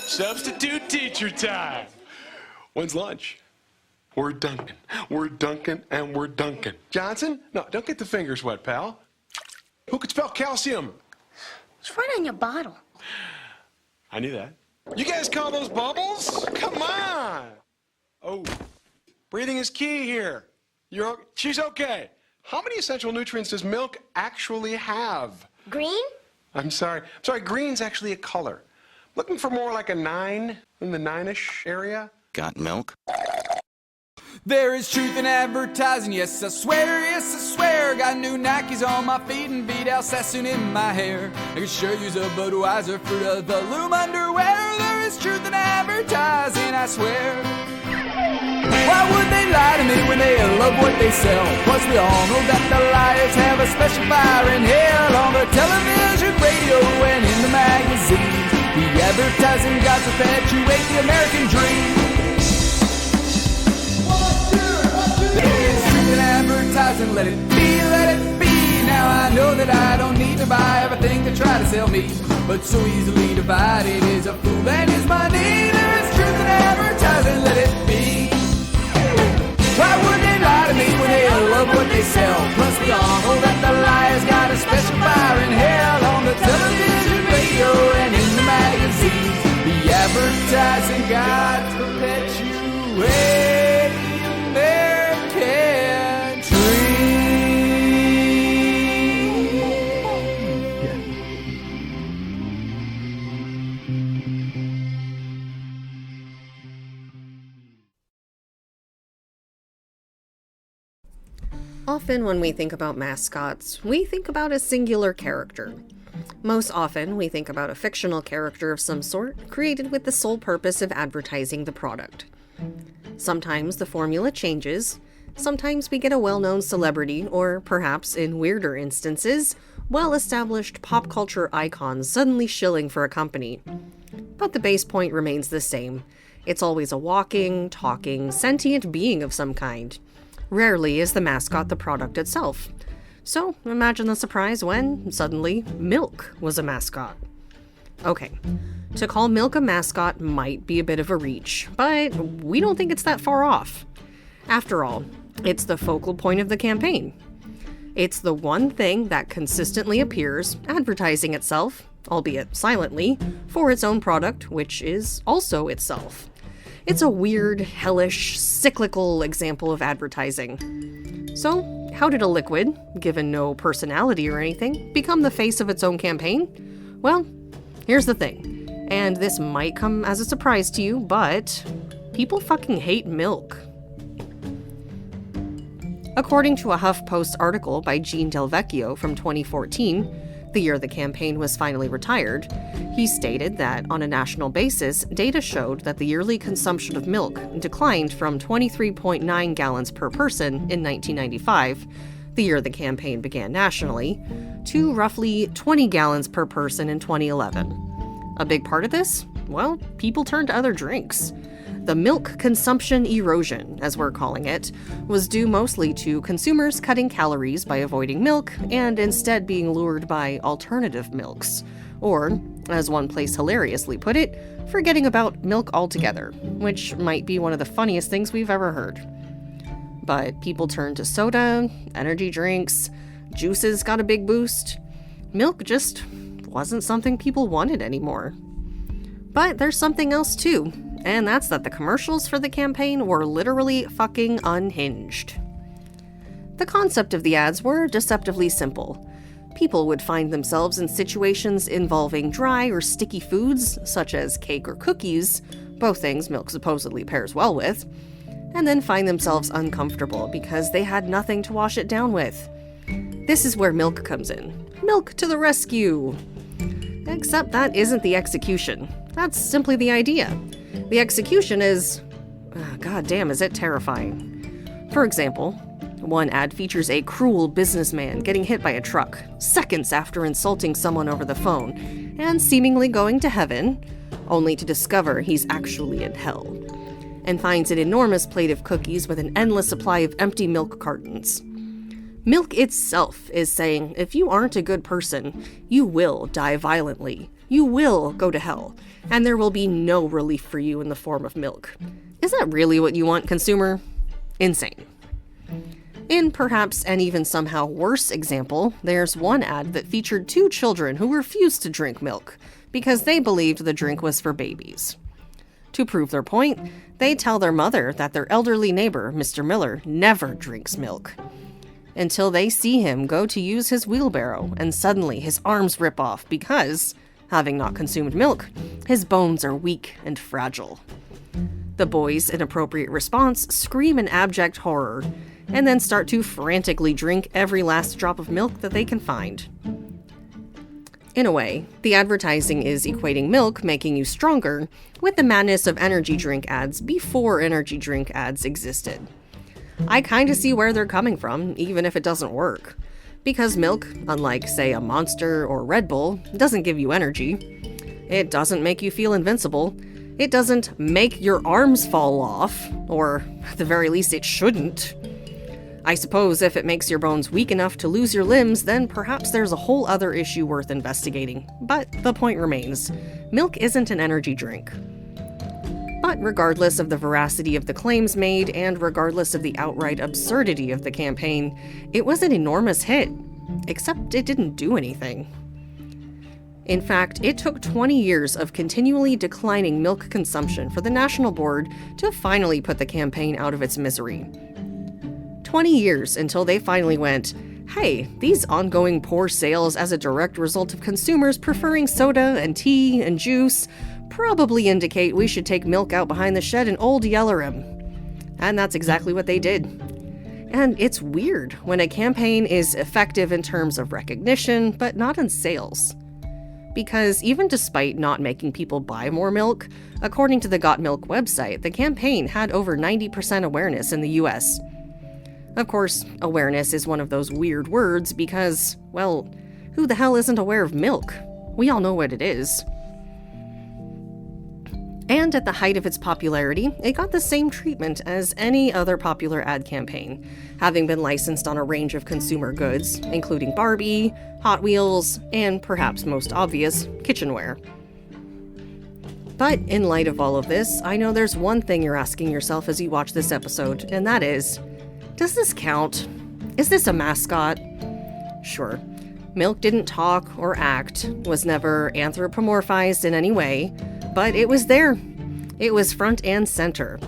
Substitute teacher time. When's lunch? We're dunking. We're dunking and we're dunking. Johnson? No, don't get the fingers wet, pal. Who could spell calcium? It's right on your bottle. I knew that. You guys call those bubbles? Come on. Oh, breathing is key here. She's okay. How many essential nutrients does milk actually have? Green? I'm sorry, green's actually a color. Looking for more like a 9 in the 9-ish area? Got milk? There is truth in advertising, yes I swear. Got new Nikes on my feet and Vidal Sassoon in my hair. I can sure use a Budweiser Fruit of the Loom underwear. There is truth in advertising, I swear. Why would they lie to me when they love what they sell? Plus we all know that the liars have a special fire in hell. On the television, radio, and in the magazines, the advertising gods perpetuate the American dream. Advertising, let it be, let it be. Now I know that I don't need to buy everything to try to sell me, but so easily divided is a fool and his money. There is truth in advertising, let it be. Why would they lie to me when they love what they sell? Plus we all know that the liars got a special fire in hell. On the television, radio, and in the magazines, the advertising gods perpetuate the American dream. Often when we think about mascots, we think about a singular character. Most often, we think about a fictional character of some sort, created with the sole purpose of advertising the product. Sometimes the formula changes. Sometimes we get a well-known celebrity, or perhaps, in weirder instances, well-established pop culture icons suddenly shilling for a company. But the base point remains the same. It's always a walking, talking, sentient being of some kind. Rarely is the mascot the product itself. So imagine the surprise when, suddenly, milk was a mascot. Okay, to call milk a mascot might be a bit of a reach, but we don't think it's that far off. After all, it's the focal point of the campaign. It's the one thing that consistently appears, advertising itself, albeit silently, for its own product, which is also itself. It's a weird, hellish, cyclical example of advertising. So, how did a liquid, given no personality or anything, become the face of its own campaign? Well, here's the thing, and this might come as a surprise to you, but people fucking hate milk. According to a HuffPost article by Gene Del Vecchio from 2014, the year the campaign was finally retired, he stated that on a national basis, data showed that the yearly consumption of milk declined from 23.9 gallons per person in 1995, the year the campaign began nationally, to roughly 20 gallons per person in 2011. A big part of this? Well, people turned to other drinks. The milk consumption erosion, as we're calling it, was due mostly to consumers cutting calories by avoiding milk and instead being lured by alternative milks. Or, as one place hilariously put it, forgetting about milk altogether, which might be one of the funniest things we've ever heard. But people turned to soda, energy drinks, juices got a big boost. Milk just wasn't something people wanted anymore. But there's something else too. And that's that the commercials for the campaign were literally fucking unhinged. The concept of the ads were deceptively simple. People would find themselves in situations involving dry or sticky foods, such as cake or cookies, both things milk supposedly pairs well with, and then find themselves uncomfortable because they had nothing to wash it down with. This is where milk comes in. Milk to the rescue! Except that isn't the execution. That's simply the idea. The execution is... goddamn, is it terrifying. For example, one ad features a cruel businessman getting hit by a truck seconds after insulting someone over the phone and seemingly going to heaven, only to discover he's actually in hell, and finds an enormous plate of cookies with an endless supply of empty milk cartons. Milk itself is saying if you aren't a good person, you will die violently. You will go to hell, and there will be no relief for you in the form of milk. Is that really what you want, consumer? Insane. In perhaps an even somehow worse example, there's one ad that featured 2 children who refused to drink milk because they believed the drink was for babies. To prove their point, they tell their mother that their elderly neighbor, Mr. Miller, never drinks milk. Until they see him go to use his wheelbarrow and suddenly his arms rip off because, having not consumed milk, his bones are weak and fragile. The boys, in appropriate response, scream in abject horror and then start to frantically drink every last drop of milk that they can find. In a way, the advertising is equating milk making you stronger with the madness of energy drink ads before energy drink ads existed. I kinda see where they're coming from, even if it doesn't work. Because milk, unlike, say, a Monster or Red Bull, doesn't give you energy. It doesn't make you feel invincible. It doesn't make your arms fall off, or at the very least it shouldn't. I suppose if it makes your bones weak enough to lose your limbs, then perhaps there's a whole other issue worth investigating. But the point remains, milk isn't an energy drink. But regardless of the veracity of the claims made, and regardless of the outright absurdity of the campaign, it was an enormous hit. Except it didn't do anything. In fact, it took 20 years of continually declining milk consumption for the National Board to finally put the campaign out of its misery. 20 years until they finally went, hey, these ongoing poor sales as a direct result of consumers preferring soda and tea and juice probably indicate we should take milk out behind the shed in Old Yellerim. And that's exactly what they did. And it's weird when a campaign is effective in terms of recognition, but not in sales. Because even despite not making people buy more milk, according to the Got Milk website, the campaign had over 90% awareness in the US. Of course, awareness is one of those weird words because, well, who the hell isn't aware of milk? We all know what it is. And at the height of its popularity, it got the same treatment as any other popular ad campaign, having been licensed on a range of consumer goods, including Barbie, Hot Wheels, and perhaps most obvious, kitchenware. But in light of all of this, I know there's one thing you're asking yourself as you watch this episode, and that is, does this count? Is this a mascot? Sure. Milk didn't talk or act, was never anthropomorphized in any way, but it was there. It was front and center.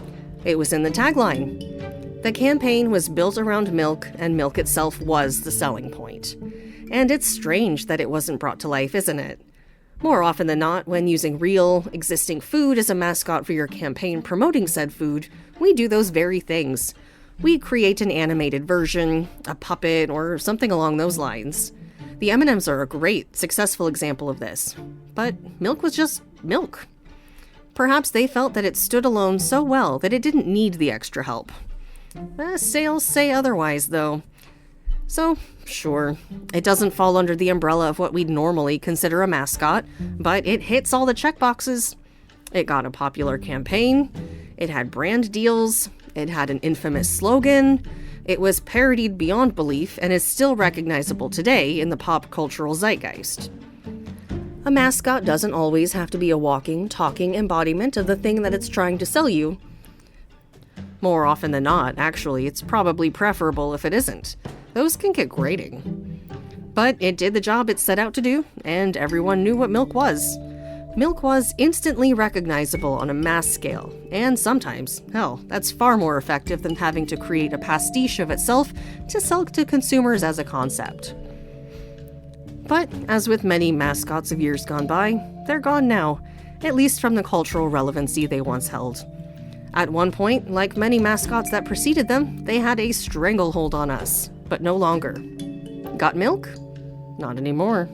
It was in the tagline. The campaign was built around milk, and milk itself was the selling point. And it's strange that it wasn't brought to life, isn't it? More often than not, when using real, existing food as a mascot for your campaign promoting said food, we do those very things. We create an animated version, a puppet, or something along those lines. The M&Ms are a great, successful example of this. But milk was just milk. Perhaps they felt that it stood alone so well that it didn't need the extra help. Sales say otherwise, though. So, sure, it doesn't fall under the umbrella of what we'd normally consider a mascot, but it hits all the checkboxes. It got a popular campaign, it had brand deals, it had an infamous slogan, it was parodied beyond belief and is still recognizable today in the pop cultural zeitgeist. A mascot doesn't always have to be a walking, talking embodiment of the thing that it's trying to sell you. More often than not, actually, it's probably preferable if it isn't. Those can get grating. But it did the job it set out to do, and everyone knew what milk was. Milk was instantly recognizable on a mass scale, and sometimes, hell, that's far more effective than having to create a pastiche of itself to sell to consumers as a concept. But, as with many mascots of years gone by, they're gone now, at least from the cultural relevancy they once held. At one point, like many mascots that preceded them, they had a stranglehold on us, but no longer. Got milk? Not anymore.